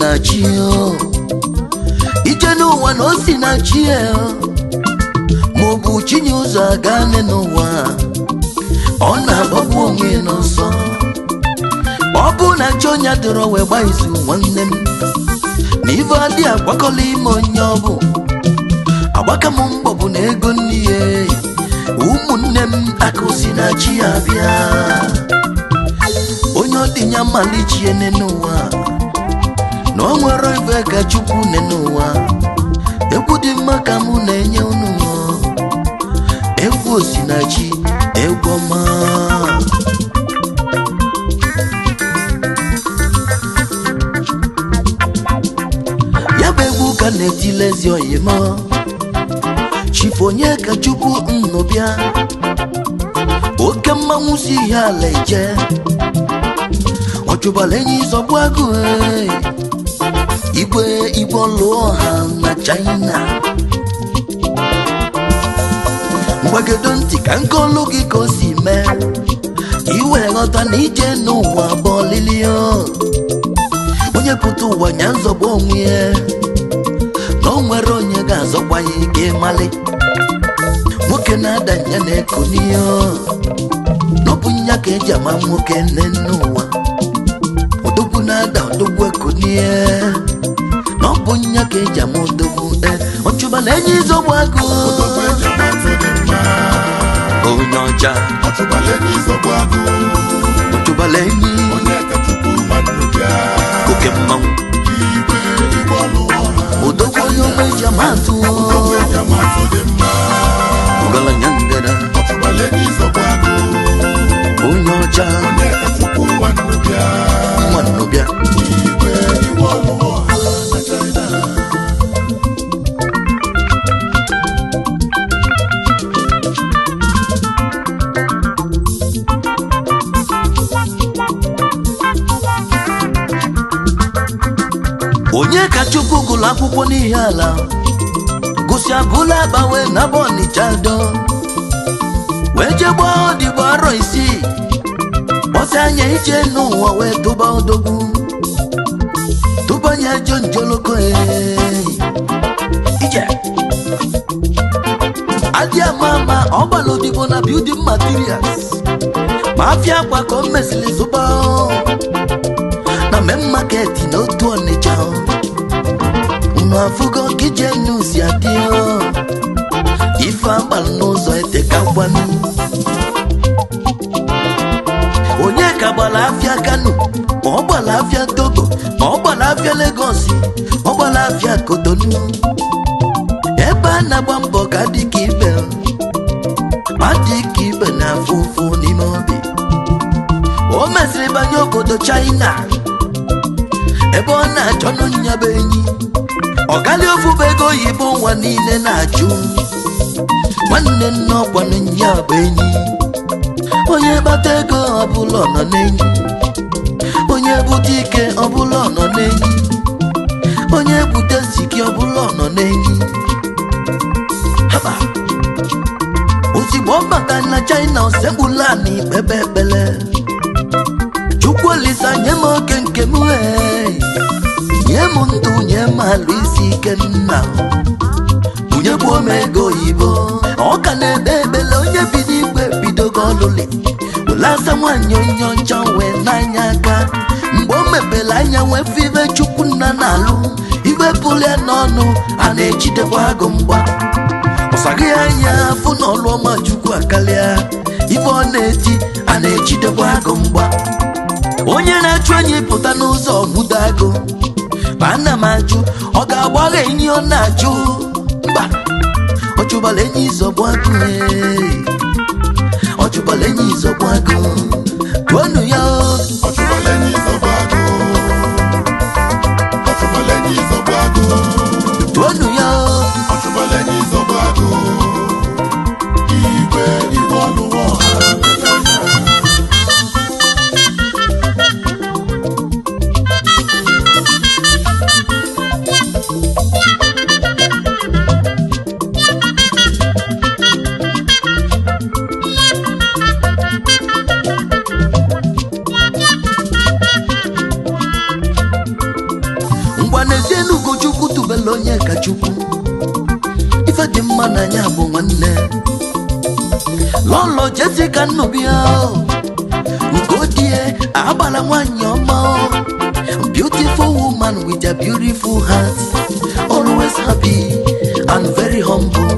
na chi ije n'ụwa na osi na chi maọbụ chinye ụzọ aga n'ụwa ọ na-agbagbu onwe n'ọsọ ọ bụ na chi onye dịrọ wee gba izu nwanne m na ife adị agbakọla ime onye ọ bụ agbaka m mbọ bụ na ego n'ihe ụmụnne m aka osi na chi ya bịa onye ọdịnya malichie n'ụwa na o nwere ife ka Chukwu n'ụwa egwu dị mma ka mụ na-enye unu egwu osi na chi egwu ọma ya bụ egwu ka na-etilezi oyima chifu onye ka Chukwu nnọbịa oke mmanwụ si ihe ala eje ọ chụbala enyi zọgbu agụ igwe lụọ ha na China mgbagedo ntị ka nke olu gị ka o si mee ka i wee ghọta na ije n'ụwa bụ ọlịlị onye pụta ụwa nya nzọgbu onwe ya na o nwere onye ga-azọkwa ya ike mali nwoke na-adanye na-eko n'ihe n'ọbụ nya ka eji ama nwoke nne n'ụwa odogwu na-ada odogwu eko n'ihe n'ọbụ nya ka eji ama odogwu ọ chụbala enyi zọgbu agụ onye ọcha ọ chụbala enyi oke mmanwụ odogwu onye ogbe eji amatụ ọgaranya ngara onye ọcha nwannụbịa onye ka Chukwu gụrụ akwụkwọ n'ihe ala gụsị agụla agbanwe na bụ Ọnịcha do wee jee gbaa odigbo arọ isii kpọsị anya ije n'ụwa wee tụba odogwu tụbanye jonjoloko ije adị ama ọ gbara odigbo na building materials ma afịa akwa ka o mesịrị zụba na main market na otu Ọnịcha afụgo kije nusi adịghị ife agbalụ n'ụzọ etekakwanụ onye ka gbara afịa Kano ma ọ gbara afịa Togo ma ọ gbara afịa Lagos ọ gbara afịa Kotonu ebe a na-agba mbọ ka dịka ibe ma dịka ibe na-afụ ụfụ n'ime obi o mesịrị banye obodo China ebe ọ na-achọ n'nyaba enyi ọgali ofufe ego oyibo ụwa niile na-ajụ nwanne nne ọkwanụ nya bụ enyi onye gbata ego ọbụla nọ n'enyi onye bute ike ọbụla nọ n'enyi onye bute siki ọbụla nọ n'enyi ozigbo ọ bata na China osegbula na ikpebe ekpele Chukwu Olisa nye m oge nke m nye m ndụ nye m alụ isi ike nna bunye gbuo m ego oyibo ọ ka na-ebe ebele onye bido igwe bidogo ọlụlị ụlasa nwaanyị onye ọcha wee n'anya aka mgbe o mepere anya wee fụ ibe Chukwu nna na-alụ ibe pụrụ ya n'ọnụ a na-ejidekwa agụ mgba ọsaghị anya afụ na ọlụ ọma Chukwu akarịa ibe ọ na-eti a na-ejidekwa agụ mgba onye na-achụ enyi pụta n'ụzọ gbudo agụ ma ana m ajụ ọ ga-agbagha enyi ọ na-ajụ mba ọ chụbala enyi zọgbu agụ ọ chụbala enyi zọgbu agụ tụọnụ ya ọ chụbala enyi zọgbu agụ ọ chụbala enyi zọgbu agụ tụọnụ ya ọ chụbala enyi zọgbu agụ igwe ọlụwa Yeah. na anya bụ nwanne lọlọ Jessica Nnobia Ugodie agbala nwanyị ọma beautiful woman with a beautiful heart always happy and very humble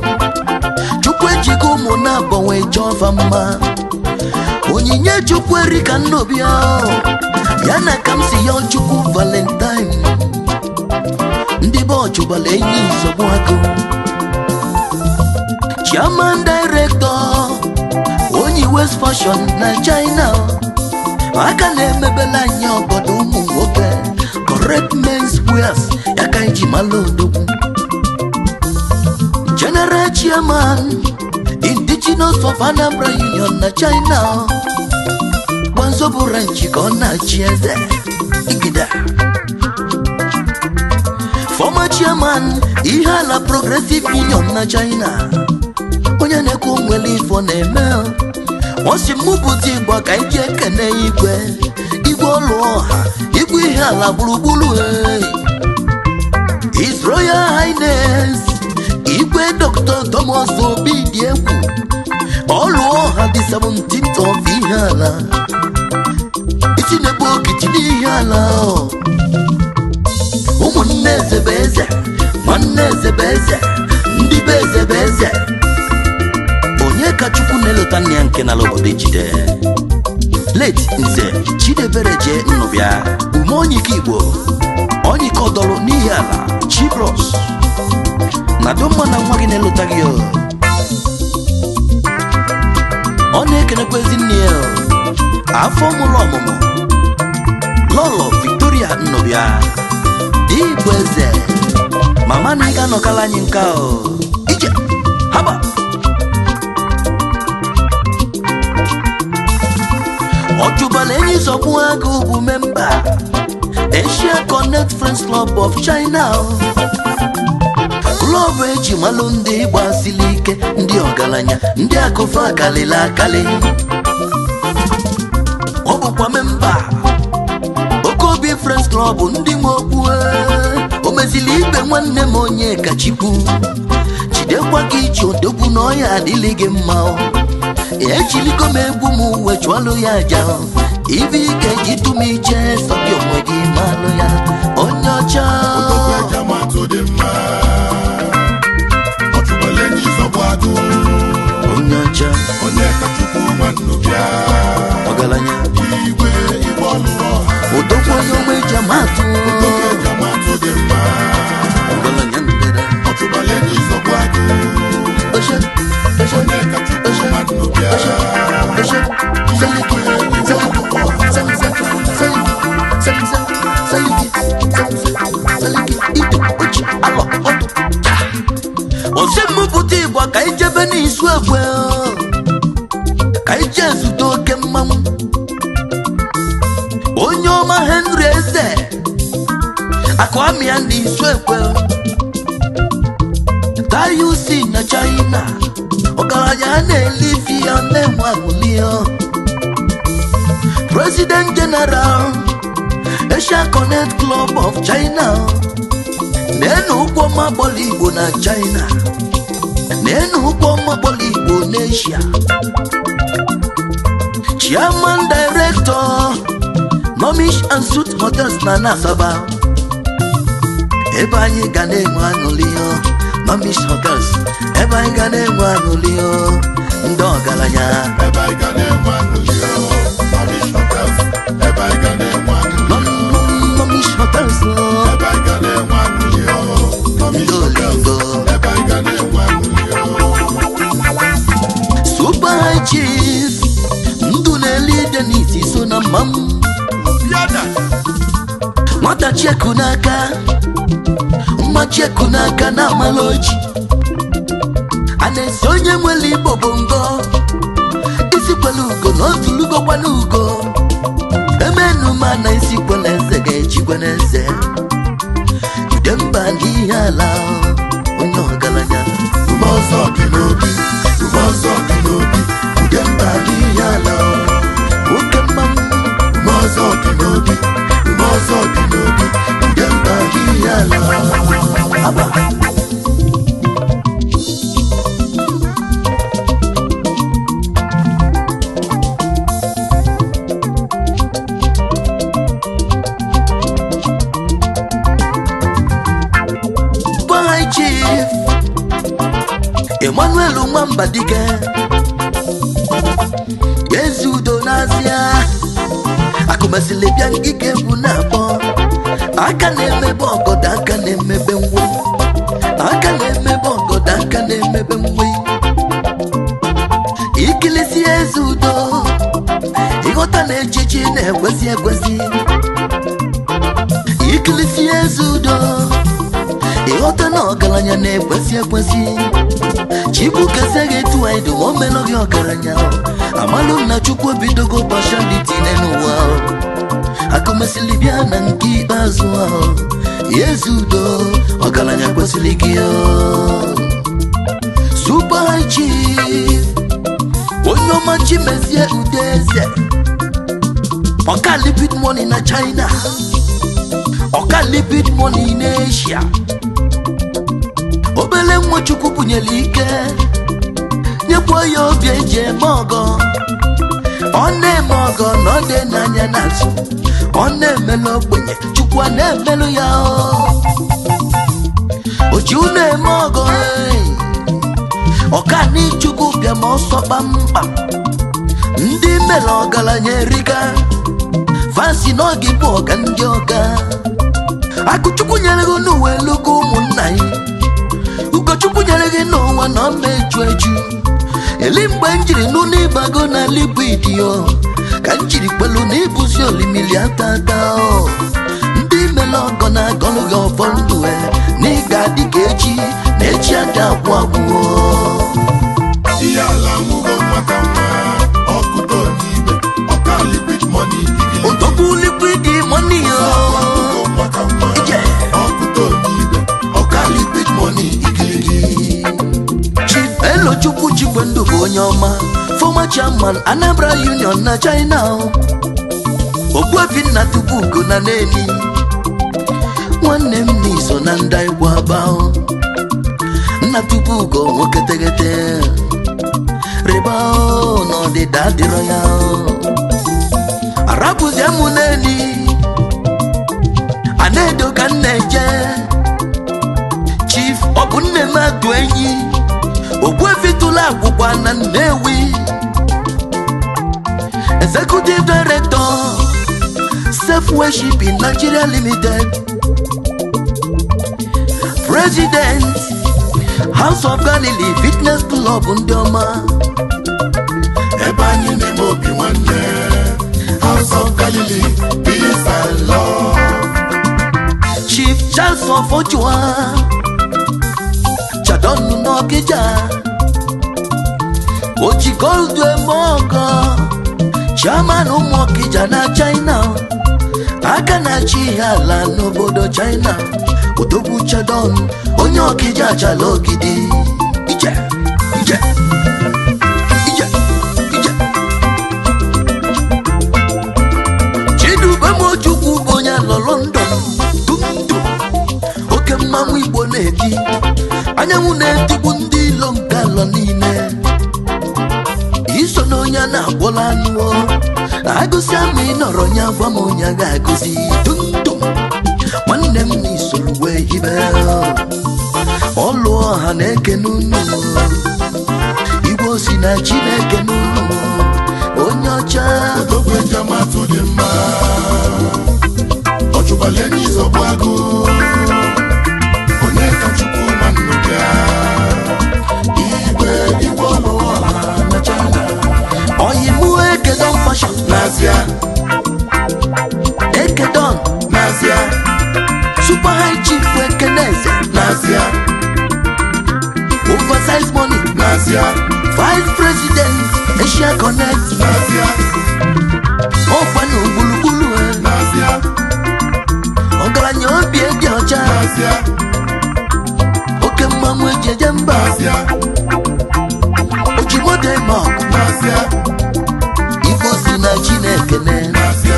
Chukwu ejigo ụmụ na-abọnwe jọva mma onyinye Chukwu erika Nnobia ya na ka m si ya Chukwu Valentine ndị be ọchụbala enyi nsogbu agụ Chairman Director onye West Fashion na China aka na-emebela anyị obodo ụmụ nwoke correct men's wears ya ka iji mala odogwu General Chairman Indigenous of Anambra Union na China Gwanzobu Ranchi ka ọ na-achị eze igida Former Chairman Ihala Progressive Union na China onye na-ekwu nwere ifo na-eme osi mụpụta igbo ka iji ekene igwe ọlụ ọha igwe ihe ala gburugburu His Royal Highness igwe Dr. Thomas Obidiegwu ọlụ ọha the 17th of ihe ala isi na-ebe okiti n'ihe ala ụmụnne eze bụ eze nwanne eze bụ eze ndị be eze bụ eze onye ka Chukwu na-elota nne ya nke n'ala obodo ejide late Nze Chidebere J. Nnobia ume onyike Igbo onyike ọdọrụ n'ihi ala Chibros na domma na nwa gị na-elota gị ọ na-ekenekwa ezi nne ya afọ mụrụ ọmụmụ Lolo Victoria Nnobia dị Igbo eze mama na ị ga-anọkala anyị nka ije haba Ọchụbala enyi zọgbu agụ bụ memba Asia Connect Friends Club of China Club eji malụ ndị gbasili ike ndị ọgaranya ndị akụfa akalịla akali ọ bụkwa memba Okobi Friends Club ndị nwe okwu o mezili ibe nwanne m onye kachikwu jidekwa gị iji odogwu na ọya adịlị gị mma ejiligo m egwu m uwe chụọlụ ya aja ibe ike ji tụm iche sọbi onwe gị malụ ya onye ọcha onye ọcha ọgaranya odogwu onye onwe ji amatụ ọgaranya ndere ozi mmụpụta Igbo ka ijebe n'isu egwe ka ije zute oke mmanwụ onye ọma Henry Eze akụamịa n'isu egwe Dayusi na China ọgaranya na-elifi ya na-enwe aṅụlio President General Asia Connect Club of China na-enu ụkwụ mmagbọla Igbo na China na-enu ụkwụ mmagbọla Igbo n'Asia Chairman Director Nomish and Suit Hotels na Asaba ebe anyị ga na-enwe aṅụlio Nomish Hotels ebe anyị ga na-enwe aṅụlio ndị ọgaranya ebe anyị ga na-enwe aṅụlio Nomish Hotels ebe anyị ga na-enwe aṅụlio Nomish Hotels ebe anyị ga na-enwe aṅụlio Nomish Hotels ebe anyị ga na-enwe aṅụlio Super High Chief ndụ na-eli Dennis so na mmam nwata cheku n'aka mma cheku n'aka na amaloji a na-esi onye nwere Igbo bongo isi kwele ugo na otulugo kwana ugo emenu ma na isi kwele eze ga-ejikwa n'eze jude mba n'ihe ala onye ọgaranya ume ọzọ dị n'obi jude mba n'ihe ala oke mmanwụ ume ọzọ dị n'obi jude mba n'ihe ala aba Emmanuel Nwambadike ezi udo n'Azịa akụmasịlị bịa ngige bụ na-akpọ aka na-emebe ọgọdọ aka na-emebe ngwe aka na-emebe ọgọdọ aka na-emebe ngwe ikilisi ezi udo ịghọta na echichi na-ekwesị ekwesị ikilisi ezi udo ịghọta na ọgaranya na-ekwesị ekwesị Chukwu keseghị etu anyị dum o melụ gị ọgaranya amalụ na Chukwu bidogo pashaliti n'ụwa akụmasịlị bịa na nke ikpeazụ ahụ ezi udo ọgaranya kwesịrị gị Super High Chief onye ọma Chimezie Udeze ọka lipid money na China ọka lipid money na Asia obele nwa Chukwu bunyere ike nyekwa ya obi eji eme ọgọ ọ na-eme ọgọ na ọ dị n'anya n'azụ ọ na-emelụ ogbenye Chukwu na-emelụ ya oji na-eme ọgọ ọka n'ichukwu bịa ma ọsọ kpamkpam ndị mere ọgaranya erika fansi n'oge bụ ọga ndị ọga akụchukwu nyere gị n'ụwa elugo ụmụnna ya ugochukwu nyere gị n'ụwa na ọma eju eju eli mgbe m jiri nụ n'ịbago na liquid yo ka m jiri kwelu na ịbụzi olimili atata ndị mere ọgọ na agọlụ gị ọfọ ndụ na ị ga-adị ka echi na echi ada agwụ agwụ ihe ala nwụgo maka nwa ọkụdo n'ibe ọka liquid money odogwu liquid money maka nwa ọkụdo n'ibe ọka liquid money igirigi Chief Elochukwu Chikwendụ bụ onye ọma former chairman Anambra Union na China Ogbuefi Nnatukwugo na Nnewi nwanne m n'iso na ndị igbo aba Nnatukwugo nwoke tegete rịba n'ọdịda adịrọ ya arapụzie m Nnewi Anedo ka m na-eje Chief ọ bụ nne m adụ enyi Ogbuefi tụla akwụkwọ na Nnewi Executive Director Safe Worship in Nigeria Limited President House of Galilee Fitness Club ndị ọma ebe anyị na-eme obi nwanne House of Galilee Peace and Love Chief Charles Ofochua Chadonu n'Ọkịja Oji Goldu Emogo Chairman ụmụ Ọkịja na China aka na-achị ihe ala n'obodo China Odogwu Chadon onye Ọkịja achala ogidi ije ije ije ije Chidubemojukwu bụ onye alọ London dumdu oke mmanwụ Igbo na-eti anyanwụ na-etigbu ndị ilo nke alọ niile iso na onye na-agwọla anụ agụsị ama ị nọrọ ya gwa m onye ga-agụzi dumdum nwanne m n'isoro wee hibe ọlụ ọha na-eke n'unu Igwe osi na Chineke n'unu onye ọcha odogwu ejamatụ dị mma ọchụbale n'izọgbu agụ onye ka Chukwu ma nnụ bịa igwe ọlụ ọha na China Oyimu Ekedon Fashion n'Azịa Ekedon n'Azịa Super High Chief Ekeneze n'Azịa Oversize Money n'Azịa Vice President Asia Connect n'Azịa ọkwanu gburugburu n'Azịa ọgaranya obi dị ọcha n'Azịa oke mmanwụ eji eje mba n'Azịa ojimodo eme ọgụ n'Azịa Igbo si na Chineke n'Azịa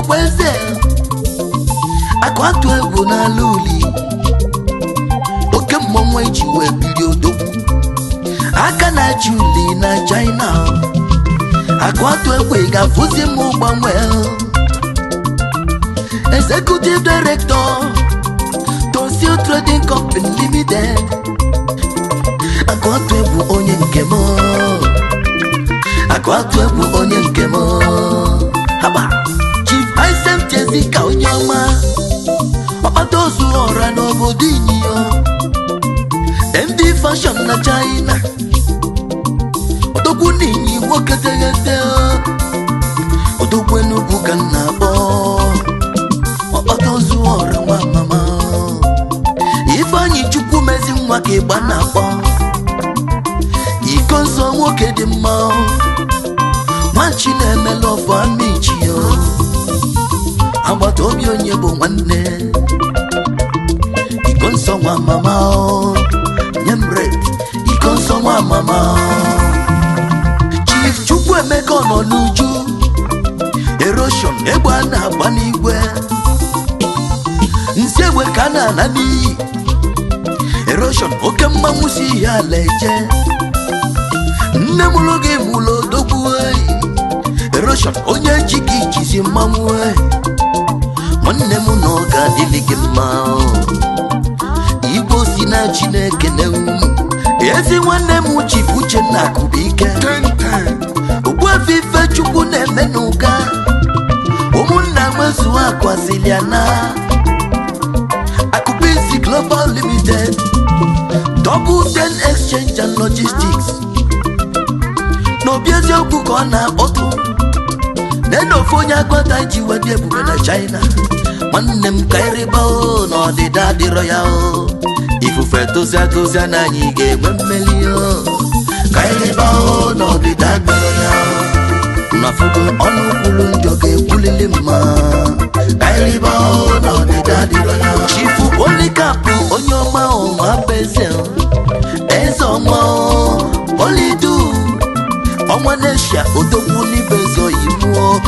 kweze akwatu egwu n'ala uli oke mmọnwụ eji wee biri odogwu aka na Juli na China akwatu egwu ga-afụzi m gbanwe Executive Director Tonsil Trading Company Limited akwatu egwu onye nke m akwatu egwu onye nke m haba Chief Isaac Jessica onye ọma ọkpata ozu ọra n'obodo Inyo MD Fashion na China odogwu n'inyi nwoke teghete odogwu Enugu ka m na-akpọ ọkpata ozu ọra nwa mama Ifeanyi Chukwu mezi nwa ka ịgba na-akpọ iko nsọ nwoke dị mma nwachi na-emela ọfọ amichi yo agbata obi onye bụ nwanne iko nsọ nwa mama nye m red iko nsọ nwa mama Chief Chukwu Emeka nọ n'uju erosion egbe a na-agba n'igwe nsi egbe ka a na-ana n'iyi erosion oke mmanwụ si ihe ala eje nne mụrụ gị mụrụ odogwu erosion onye ji gị jizi mmanwụ nwanne m na ọ ga-adịlị gị mma Igbo si na Chineke na-ewu ezi nwanne m Chief Uchenna Akụbụike Ogbuefi Ifechukwu na-eme n'ụga ụmụnna nwezu akwaziliana Akụbụisi Global Limited Double 10 Exchange and Logistics n'obi eziokwu ka ọ na-akpọtụ n'enofe onye agbata ji wedi ebube na China nwanne m ka ịrịba na ọdịda adịrọ ya ifufe tozia na anyị ga-enwe mmeli ka ịrịba na ọdịda adịrọ ya nafugo ọnụ kwuru njọ ga-ekwulili mma ka ịrịba na ọdịda adịrọ ya Chifu Polikapụ onye ọma ọnwa beze eze ọnwa Polidu ọnwa n'Eshia odogwu n'ibezo imuo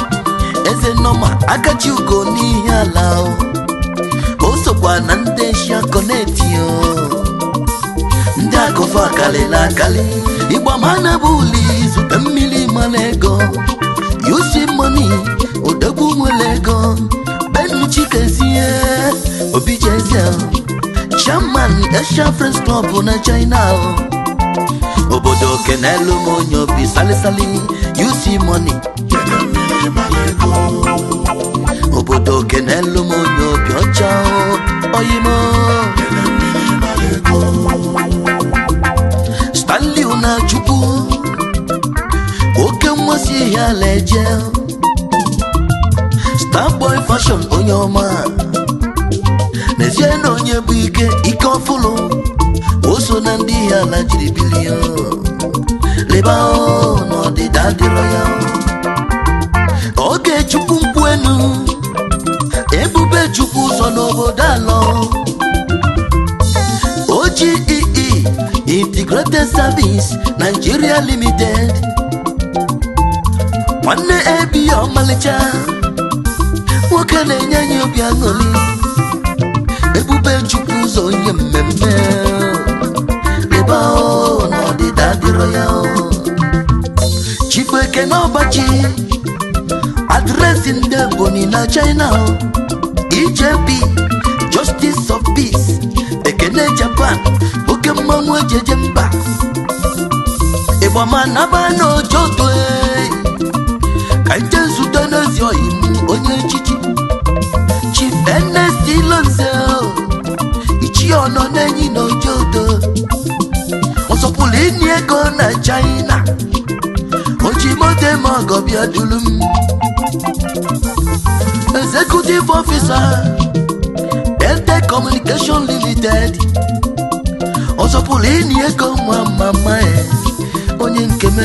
eze Nneoma Akachi Ugo n'ihe ala o sokwa na ndị Eshia Connect ndị akọfa akalịla akali Igba mana bụ uli zute mmiri mana ego UC Money odogwu nwere ego Ben Chikezie Obi Jezie Chairman Asia Friends Club na China obodo kenelu m onye obi salisali UC Money obodo kenelu m onye obi ọcha oyimo Stanley Unachukwu oke mmasị ihe ala eje Starboy Fashion onye ọma n'ezie na onye bụ ike ọfụlụ oso na ndị ihe ala jiri bilio leba n'ọdịda adịrọ ya oge Chukwu nkwụ enu Ebube Chukwu ụzọ n'obodo alọ OGEE Integrated Service Nigeria Limited nwanne ebi ọmalịcha nwoke na-enye anyị obi aṅụrị Ebube Chukwu ụzọ onye mmemme leba n'ọdịda adịrọ ya Chief Ekene Ọbachi adreesị ndị Ebonyi na China EJP Justice of Peace Ekene Japan oke mmanwụ ejeje mba ịgbama naba n'ojoto ka nje zute n'ezi oyimu onye echichi Chief Ernest Ilonze ichi ọnọ n'enyi n'ojoto ọsọpụlụ ịnị ego na China oji moto eme ọgọ bịa dulu m Executive Officer Eltec Communication Limited ọsọpụlụ ịnị ego nwa mama onye nke m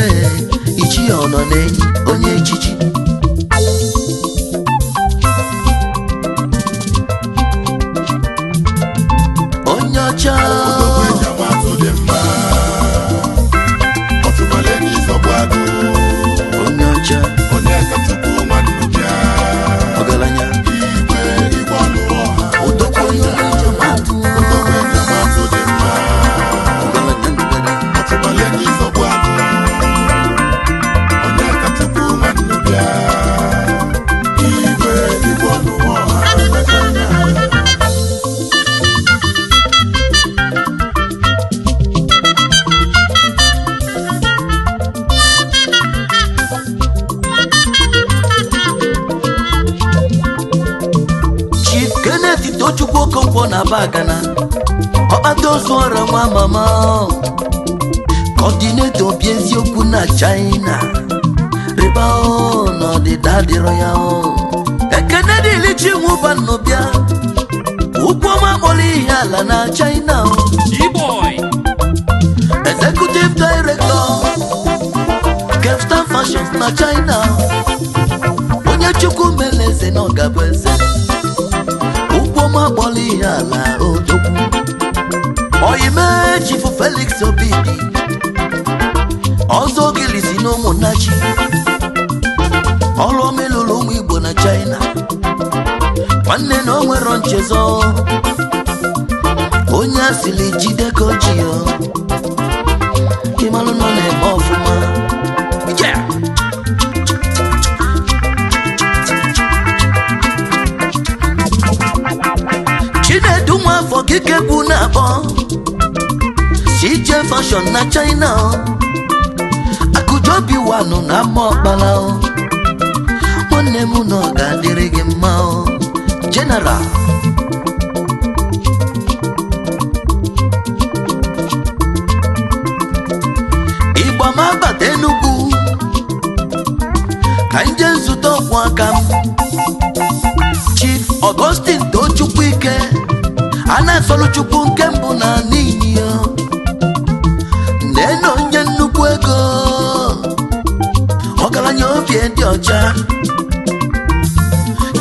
ichi ọnọ n'enyi onye echichi onye ọcha onye ọcha Nwankwo na Bagana ọkpata ozu ọra nwa mama coordinator obi eziokwu na China rịba n'ọdịda dịrọ ya ekene dịlị Chinwụba Nnọbịa ụkwụọma kpọrọ ihe ala na China G-Boy Executive Director Kevstar Fashions na China onye Chukwu mere eze na ọgabụ eze ụkwụọma kpọrọ ihe ala odogwu oyime Chief Felix Obidi ọzọ gilisi n'ụmụnnachi ọrụ omelụlụ ụmụ Igbo na China nwanne na o nwero nchezo onye asịrị jide ka o ji ya ịmalụ nọ na-eme ọfụma Chinedu Nwafọ Kike bụ na-akpọ CJ Fashion na China Akụjobi wanụ na ama ọkpala nwanne m na ọ ga-adịrị gị mma General Ịgbama bata Enugu ka nje nzute ọkwụ aka m Chief Augustine Tochukwu Ike a na-asọlụ Chukwu nke mbụ na n'iyi ya nne onye nnukwu ego ọgaranya obi dị ọcha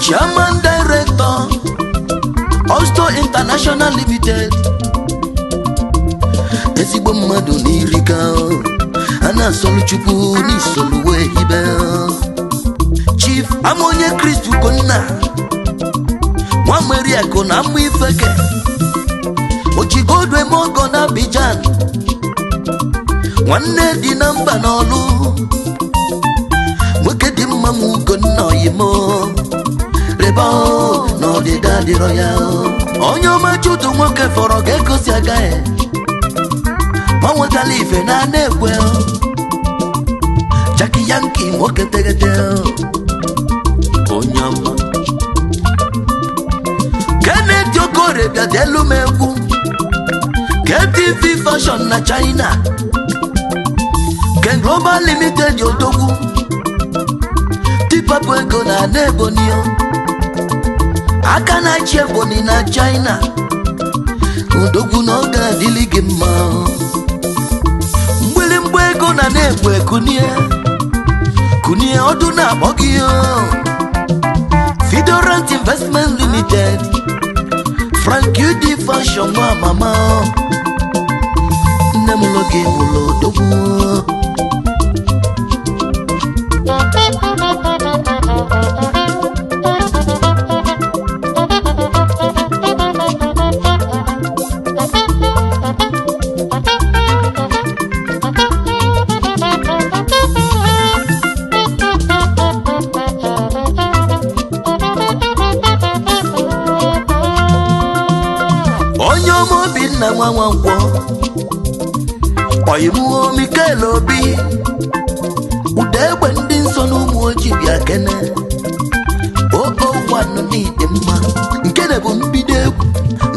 Chairman Director Osto International Limited ezigbo mmadụ n'irika a na-asọlụ Chukwu n'isolu wee hibe Chief Amonye Kristu Konna nwa Meriakụ na Mmụ Ifeke Ochigodwe Mogo na Abidjan nwanne dị na mba n'ọlụ nwoke dị mma m Ugonna oyimo reba n'ọdịda dịrọ ya onye ọmachi ụtụ nwoke fọrọ ga-egosi agaghị ma nwetala ife na na-ekwe Jackie Yankee nwoke tegete onye ọma Kennedy Okore bịadelu m egwu KTV Fashion na China Ken Global Limited odogwu Tipapu ego na Ebonyi aka na-achị Ebonyi na China odogwu na ọ ga-adịlị gị mma mgbịrịmgba ego na na-egwe kunie ọdụ na-akpọ gị Fidorant Investment Limited Frank UD Fashion nwa mama nne m loge mụlụ odogwu onye ọma Obinna nwa Nwankwọ oyimuo Mikel Obi ụda egbe ndị nsọ n'ụmụ ojii bịa kene ogo nwanụ n'ide mma nke na-ebu mbido egwu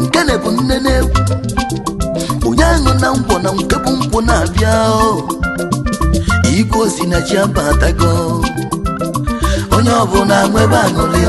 nke na-ebu nnene egwu onye aṅụ na ngwọ na nke bụ nkwụ na-abịa igwe osi na chi abatago onye ọbụla nwebe aṅụrị